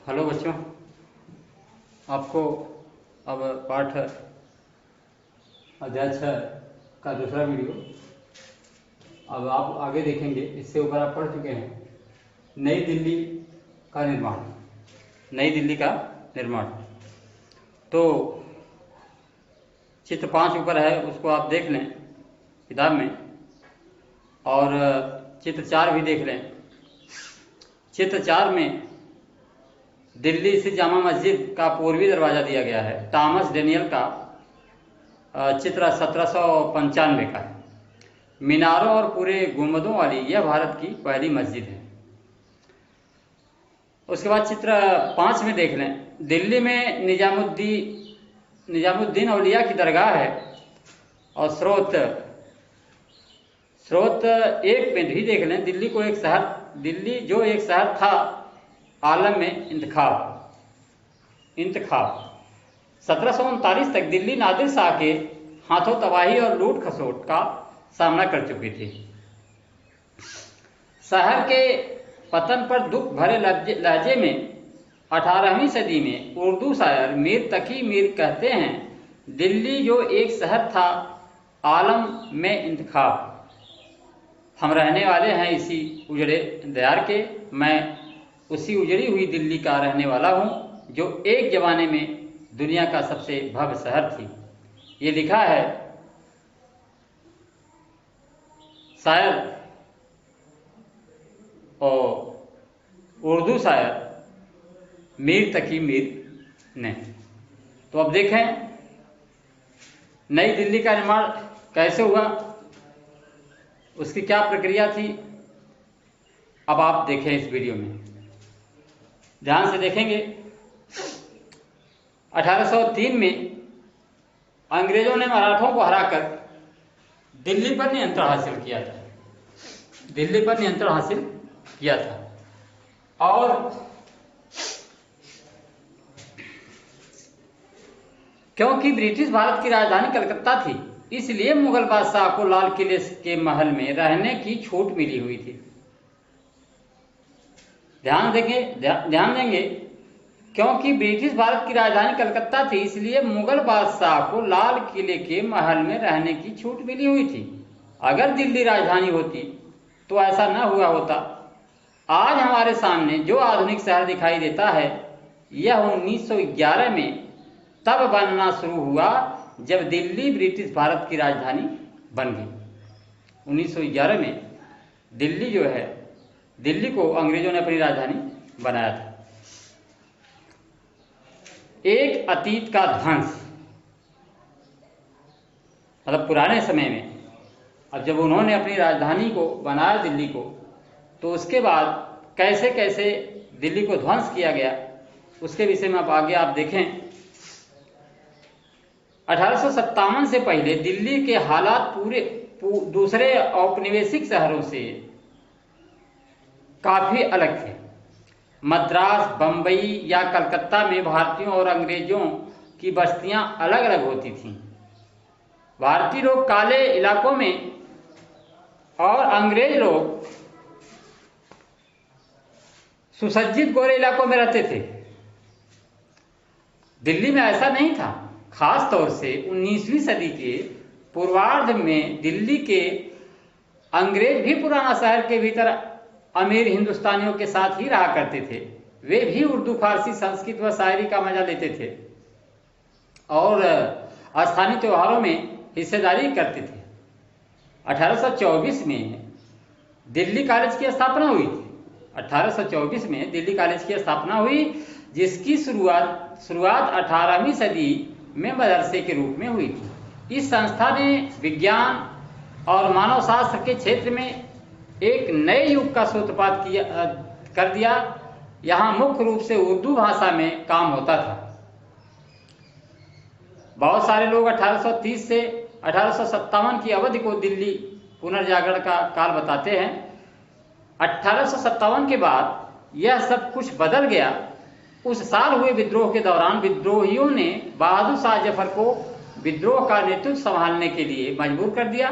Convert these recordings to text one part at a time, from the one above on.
Hello बच्चों, आपको अब पाठ अध्याय 6 का दूसरा वीडियो अब आप आगे देखेंगे। इससे ऊपर आप पढ़ चुके हैं नई दिल्ली का निर्माण। नई दिल्ली का निर्माण तो चित्र 5 ऊपर है, उसको आप देख लें किताब में, और चित्र 4 भी देख लें। चित्र 4 में दिल्ली स्थित जामा मस्जिद का पूर्वी दरवाज़ा दिया गया है। टॉमस डेनियल का चित्र 1795 का है। मीनारों और पूरे गुंबदों वाली यह भारत की पहली मस्जिद है। उसके बाद चित्र 5 में देख लें, दिल्ली में निजामुद्दीन औलिया की दरगाह है और स्रोत एक में भी देख लें, दिल्ली जो एक शहर था आलम में इंतखाब 1739 तक दिल्ली नादिर शाह के हाथों तबाही और लूट खसोट का सामना कर चुकी थी। शहर के पतन पर दुख भरे लहजे में 18वीं सदी में उर्दू शायर मीर तकी मीर कहते हैं, दिल्ली जो एक शहर था आलम में इंतखाब। हम रहने वाले हैं इसी उजड़े दयार के, मैं उसी उजड़ी हुई दिल्ली का रहने वाला हूँ जो एक ज़माने में दुनिया का सबसे भव्य शहर थी। ये लिखा है शायर और उर्दू शायर मीर तकी मीर ने। तो अब देखें नई दिल्ली का निर्माण कैसे हुआ, उसकी क्या प्रक्रिया थी। अब आप देखें इस वीडियो में, ध्यान से देखेंगे। 1803 में अंग्रेजों ने मराठों को हराकर दिल्ली पर नियंत्रण हासिल किया था और क्योंकि ब्रिटिश भारत की राजधानी कलकत्ता थी, इसलिए मुगल बादशाह को लाल किले के महल में रहने की छूट मिली हुई थी। ध्यान देंगे, क्योंकि ब्रिटिश भारत की राजधानी कलकत्ता थी, इसलिए मुगल बादशाह को लाल किले के महल में रहने की छूट मिली हुई थी। अगर दिल्ली राजधानी होती तो ऐसा न हुआ होता। आज हमारे सामने जो आधुनिक शहर दिखाई देता है, यह 1911 में तब बनना शुरू हुआ जब दिल्ली ब्रिटिश भारत की राजधानी बन गई। 1911 में दिल्ली को अंग्रेजों ने अपनी राजधानी बनाया था। एक अतीत का ध्वंस, मतलब पुराने समय में, अब जब उन्होंने अपनी राजधानी को बनाया दिल्ली को, तो उसके बाद कैसे कैसे दिल्ली को ध्वंस किया गया, उसके विषय में आगे आप देखें। 1857 से पहले दिल्ली के हालात दूसरे औपनिवेशिक शहरों से काफी अलग थे। मद्रास, बंबई या कलकत्ता में भारतीयों और अंग्रेजों की बस्तियां अलग अलग होती थीं। भारतीय लोग काले इलाकों में और अंग्रेज लोग सुसज्जित गोरे इलाकों में रहते थे। दिल्ली में ऐसा नहीं था। खास तौर से 19वीं सदी के पूर्वार्ध में दिल्ली के अंग्रेज भी पुराना शहर के भीतर अमीर हिंदुस्तानियों के साथ ही रहा करते थे। वे भी उर्दू, फारसी, संस्कृत व शायरी का मजा लेते थे और स्थानीय त्योहारों में हिस्सेदारी करते थे। 1824 में दिल्ली कॉलेज की स्थापना हुई थी। 1824 में दिल्ली कॉलेज की स्थापना हुई, जिसकी शुरुआत 18वीं सदी में मदरसे के रूप में हुई थी। इस संस्था ने विज्ञान और मानव शास्त्र के क्षेत्र में एक नए युग का सूत्रपात कर दिया। यहाँ मुख्य रूप से उर्दू भाषा में काम होता था। बहुत सारे लोग 1830 से 1857 की अवधि को दिल्ली पुनर्जागरण का काल बताते हैं। 1857 के बाद यह सब कुछ बदल गया। उस साल हुए विद्रोह के दौरान विद्रोहियों ने बहादुर शाह जफर को विद्रोह का नेतृत्व संभालने के लिए मजबूर कर दिया।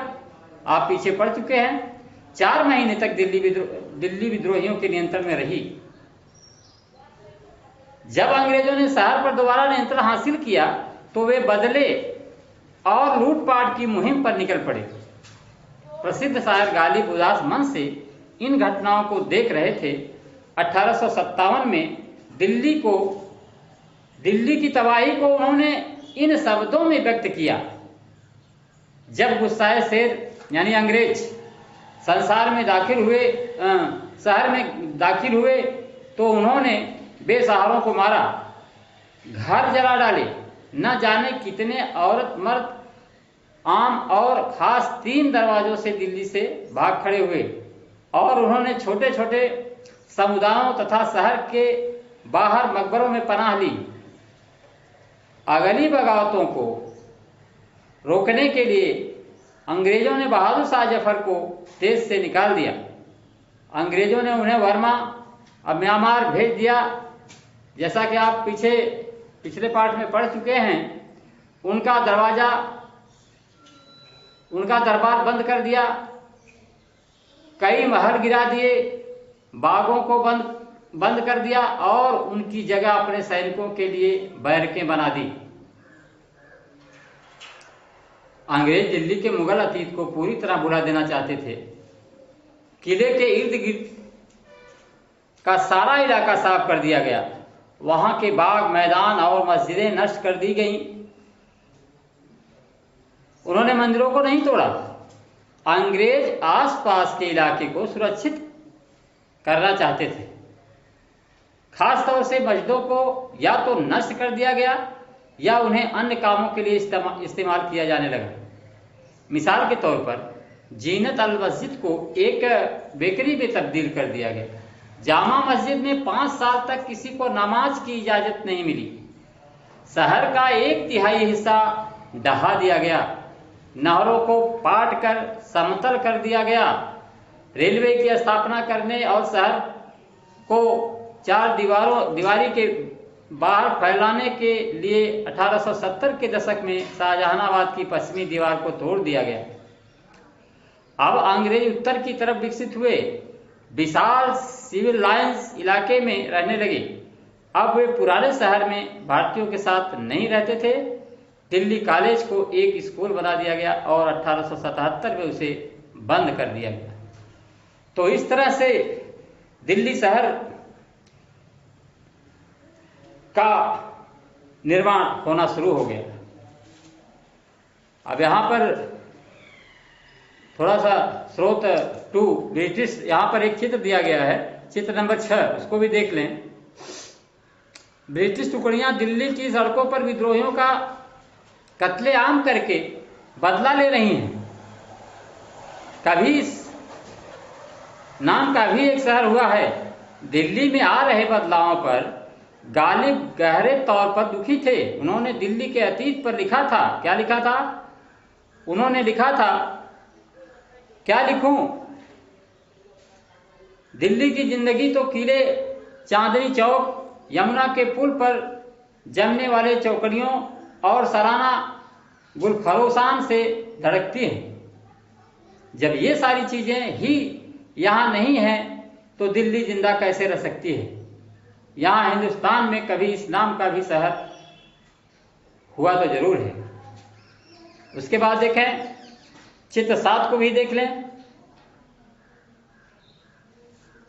आप पीछे पड़ चुके हैं। 4 महीने तक दिल्ली विद्रोहियों के नियंत्रण में रही। जब अंग्रेजों ने शहर पर दोबारा नियंत्रण हासिल किया तो वे बदले और लूटपाट की मुहिम पर निकल पड़े। प्रसिद्ध शायर गालिब उदास मन से इन घटनाओं को देख रहे थे। 1857 में दिल्ली की तबाही को उन्होंने इन शब्दों में व्यक्त किया। जब गुस्साए शेर यानी अंग्रेज शहर में दाखिल हुए तो उन्होंने बेसहारों को मारा, घर जला डाले, न जाने कितने औरत मर्द आम और खास 3 दरवाजों से दिल्ली से भाग खड़े हुए और उन्होंने छोटे छोटे समुदायों तथा शहर के बाहर मकबरों में पनाह ली। अगली बगावतों को रोकने के लिए अंग्रेजों ने बहादुर शाह जफर को देश से निकाल दिया। अंग्रेजों ने उन्हें वर्मा और म्यांमार भेज दिया। जैसा कि आप पिछले पार्ट में पढ़ चुके हैं, उनका दरबार बंद कर दिया, कई महल गिरा दिए, बागों को बंद कर दिया और उनकी जगह अपने सैनिकों के लिए बैरकें बना दी। अंग्रेज दिल्ली के मुगल अतीत को पूरी तरह भुला देना चाहते थे। किले के इर्द गिर्द का सारा इलाका साफ कर दिया गया, वहां के बाग, मैदान और मस्जिदें नष्ट कर दी गईं। उन्होंने मंदिरों को नहीं तोड़ा। अंग्रेज आसपास के इलाके को सुरक्षित करना चाहते थे। खास तौर से मस्जिदों को या तो नष्ट कर दिया गया या उन्हें अन्य कामों के लिए इस्तेमाल किया जाने लगा। मिसाल के तौर पर जीनत अल मस्जिद को एक बेकरी में तब्दील कर दिया गया। जामा मस्जिद में 5 साल तक किसी को नमाज की इजाजत नहीं मिली। शहर का 1/3 हिस्सा ढहा दिया गया। नहरों को पाट कर समतल कर दिया गया। रेलवे की स्थापना करने और शहर को 4 दीवारी के बाहर फैलाने के लिए 1870 के दशक में शाहजहानाबाद की पश्चिमी दीवार को तोड़ दिया गया। अब अंग्रेज उत्तर की तरफ विकसित हुए, विशाल सिविल लाइंस इलाके में रहने लगे। अब वे पुराने शहर में भारतीयों के साथ नहीं रहते थे। दिल्ली कॉलेज को एक स्कूल बना दिया गया और 1877 में उसे बंद कर दिया गया। तो इस तरह से दिल्ली शहर का निर्माण होना शुरू हो गया। अब यहां पर थोड़ा सा स्रोत 2 ब्रिटिश, यहां पर एक चित्र दिया गया है, चित्र नंबर 6, उसको भी देख लें। ब्रिटिश टुकड़ियां दिल्ली की सड़कों पर विद्रोहियों का कत्लेआम करके बदला ले रही हैं। कभी नाम का भी एक शहर हुआ है। दिल्ली में आ रहे बदलावों पर गालिब गहरे तौर पर दुखी थे। उन्होंने दिल्ली के अतीत पर लिखा था। क्या लिखा था? उन्होंने लिखा था, क्या लिखूं? दिल्ली की जिंदगी तो किले, चांदनी चौक, यमुना के पुल पर जमने वाले चौकड़ियों और सराना गुलफरोशान से धड़कती है। जब ये सारी चीजें ही यहाँ नहीं हैं तो दिल्ली जिंदा कैसे रह सकती है? यहाँ हिंदुस्तान में कभी इस नाम का भी शहर हुआ तो जरूर है। उसके बाद देखें, चित्र 7 को भी देख लें।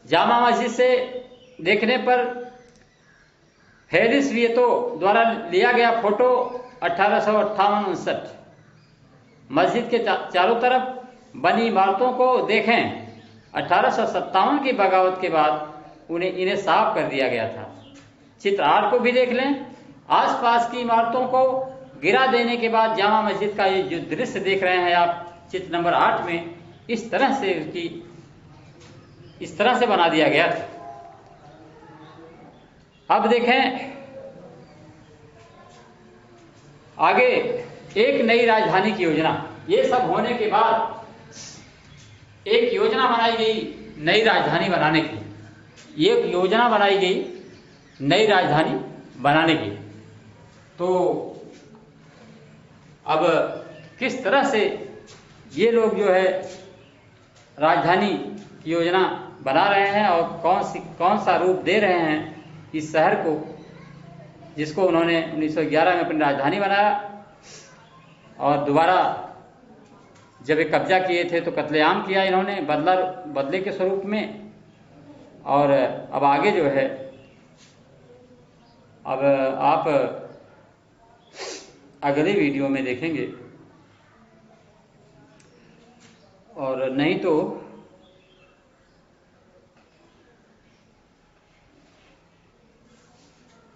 जामा मस्जिद से देखने पर हैरिस विएतो द्वारा लिया गया फोटो 1858-59। मस्जिद के चारों तरफ बनी इमारतों को देखें। 1857 की बगावत के बाद इन्हें साफ कर दिया गया था। चित्र 8 को भी देख लें। आसपास की इमारतों को गिरा देने के बाद जामा मस्जिद का ये जो दृश्य देख रहे हैं आप चित्र नंबर 8 में, इस तरह से बना दिया गया था। अब देखें आगे, एक नई राजधानी की योजना। ये सब होने के बाद एक योजना बनाई गई नई राजधानी बनाने की। ये योजना बनाई गई नई राजधानी बनाने की। तो अब किस तरह से ये लोग जो है राजधानी की योजना बना रहे हैं और कौन सा रूप दे रहे हैं इस शहर को, जिसको उन्होंने 1911 में अपनी राजधानी बनाया, और दोबारा जब एक कब्जा किए थे तो कत्लेआम किया इन्होंने बदले के स्वरूप में। और अब आगे जो है, अब आप अगले वीडियो में देखेंगे, और नहीं तो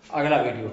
अगला वीडियो